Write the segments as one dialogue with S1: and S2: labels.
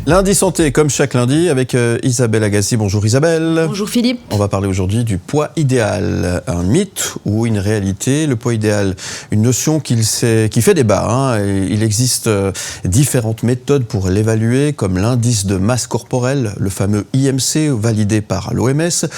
S1: Lundi Santé, comme chaque lundi, avec Isabelle Agassi. Bonjour Isabelle.
S2: Bonjour Philippe.
S1: On va parler aujourd'hui du poids idéal. Un mythe ou une réalité? Le poids idéal, une notion qui fait débat. Il existe différentes méthodes pour l'évaluer, comme l'indice de masse corporelle, le fameux IMC, validé par l'OMS.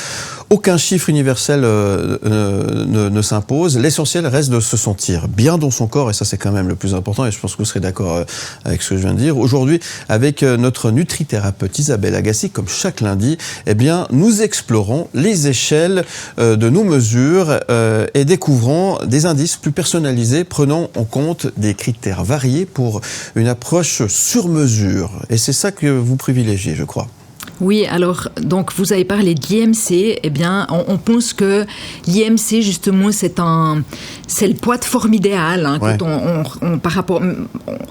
S1: Aucun chiffre universel ne s'impose. L'essentiel reste de se sentir bien dans son corps, et ça c'est quand même le plus important, et je pense que vous serez d'accord avec ce que je viens de dire. Aujourd'hui, avec notre nutrithérapeute Isabelle Agassi, comme chaque lundi, nous explorons les échelles de nos mesures et découvrons des indices plus personnalisés, prenant en compte des critères variés pour une approche sur mesure. Et c'est ça que vous privilégiez, je crois.
S2: Oui, alors, donc, vous avez parlé de l'IMC. On pense que l'IMC, justement, c'est le poids de forme idéal.
S1: Ouais.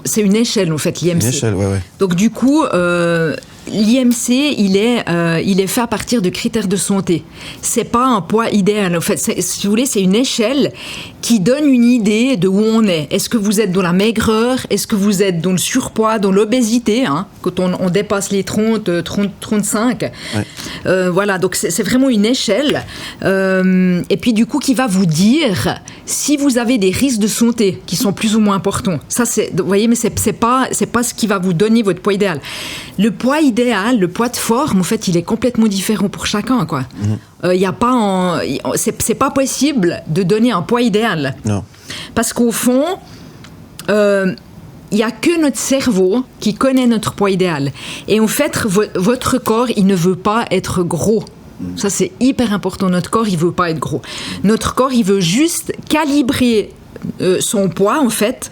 S2: C'est une échelle, en fait, l'IMC.
S1: Une échelle, ouais.
S2: Donc, du coup, l'IMC, il est fait à partir de critères de santé. C'est pas un poids idéal. En fait, si vous voulez, c'est une échelle qui donne une idée de où on est. Est-ce que vous êtes dans la maigreur? Est-ce que vous êtes dans le surpoids, dans l'obésité, quand on dépasse les 35? Ouais. Voilà, donc c'est vraiment une échelle. Et puis, du coup, qui va vous dire si vous avez des risques de santé qui sont plus ou moins importants. Ça, vous voyez, mais c'est pas ce qui va vous donner votre poids idéal. Le poids idéal, le poids de forme, en fait, il est complètement différent pour chacun, quoi. C'est pas possible de donner un poids idéal.
S1: Non.
S2: Parce qu'au fond, il n'y a que notre cerveau qui connaît notre poids idéal. Et en fait, votre corps, il ne veut pas être gros. Ça, c'est hyper important. Notre corps, il ne veut pas être gros. Notre corps, il veut juste calibrer son poids, en fait,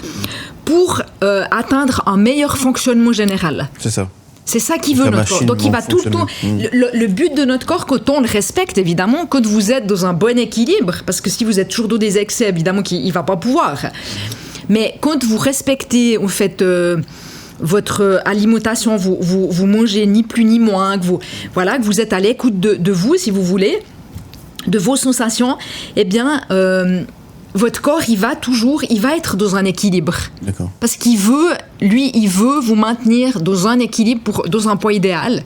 S2: pour atteindre un meilleur fonctionnement général.
S1: C'est ça.
S2: C'est ça qu'il veut, notre corps. Donc, il va tout le temps... Le but de notre corps, quand on le respecte, évidemment, quand vous êtes dans un bon équilibre, parce que si vous êtes toujours dans des excès, évidemment, il ne va pas pouvoir. Mais quand vous respectez, en fait, votre alimentation, vous mangez ni plus ni moins, que vous êtes à l'écoute de vous, si vous voulez, de vos sensations, votre corps, il va être dans un équilibre.
S1: D'accord.
S2: Parce qu'il veut vous maintenir dans un équilibre, dans un poids idéal,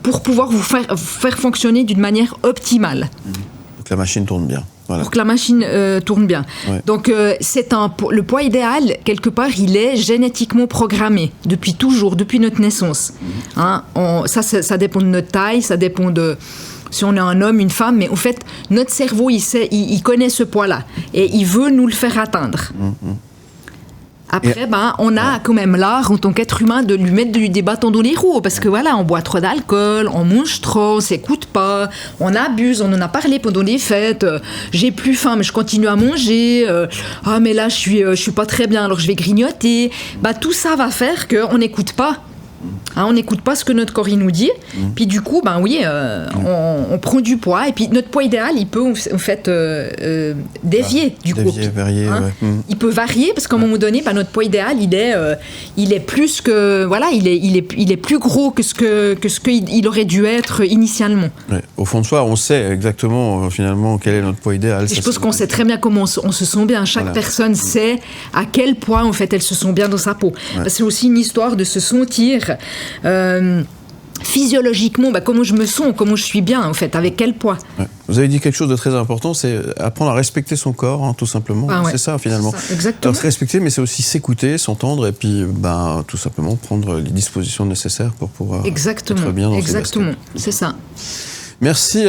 S2: pour pouvoir vous faire fonctionner d'une manière optimale.
S1: Pour que la machine tourne bien. Voilà.
S2: Pour que la machine tourne bien. Ouais. Donc, le poids idéal, quelque part, il est génétiquement programmé depuis toujours, depuis notre naissance. Ça dépend de notre taille, ça dépend de... si on est un homme, une femme, mais en fait, notre cerveau, il connaît ce poids-là et il veut nous le faire atteindre. Après, on a quand même l'art, en tant qu'être humain, de lui mettre des bâtons dans les roues, parce que voilà, on boit trop d'alcool, on mange trop, on s'écoute pas, on abuse, on en a parlé pendant les fêtes, j'ai plus faim, mais je continue à manger, mais là, je suis pas très bien, alors je vais grignoter. Tout ça va faire qu'on n'écoute pas. On n'écoute pas ce que notre corps il nous dit, puis du coup, on prend du poids, et puis notre poids idéal, il peut en fait dévier du coup.
S1: Varier, ouais.
S2: Il peut varier parce qu'à un moment donné, notre poids idéal, il est plus que il est plus gros que ce qu'il aurait dû être initialement.
S1: Ouais. Au fond de soi, on sait exactement finalement quel est notre poids idéal.
S2: Je pense qu'on sait très bien comment on se sent bien. Chaque personne sait à quel point en fait elle se sent bien dans sa peau. Ouais. C'est aussi une histoire de se sentir physiologiquement, comment je me sens, comment je suis bien en fait, avec quel poids. Ouais.
S1: Vous avez dit quelque chose de très important, c'est apprendre à respecter son corps, tout simplement. C'est ça finalement.
S2: C'est ça, exactement.
S1: Alors, se respecter, mais c'est aussi s'écouter, s'entendre, et puis tout simplement prendre les dispositions nécessaires pour pouvoir être bien dans ses baskets.
S2: C'est ça.
S1: Merci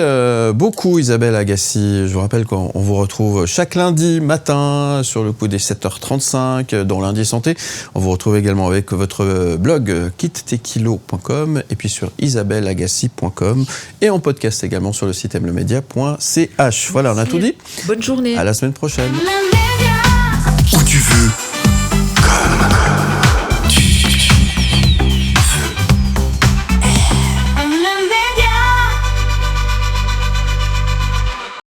S1: beaucoup Isabelle Agassi. Je vous rappelle qu'on vous retrouve chaque lundi matin sur le coup des 7h35 dans Lundi Santé. On vous retrouve également avec votre blog kittekilo.com et puis sur isabelleagassi.com et en podcast également sur le site mlemedia.ch. Voilà, on a tout dit.
S2: Bonne journée.
S1: À la semaine prochaine.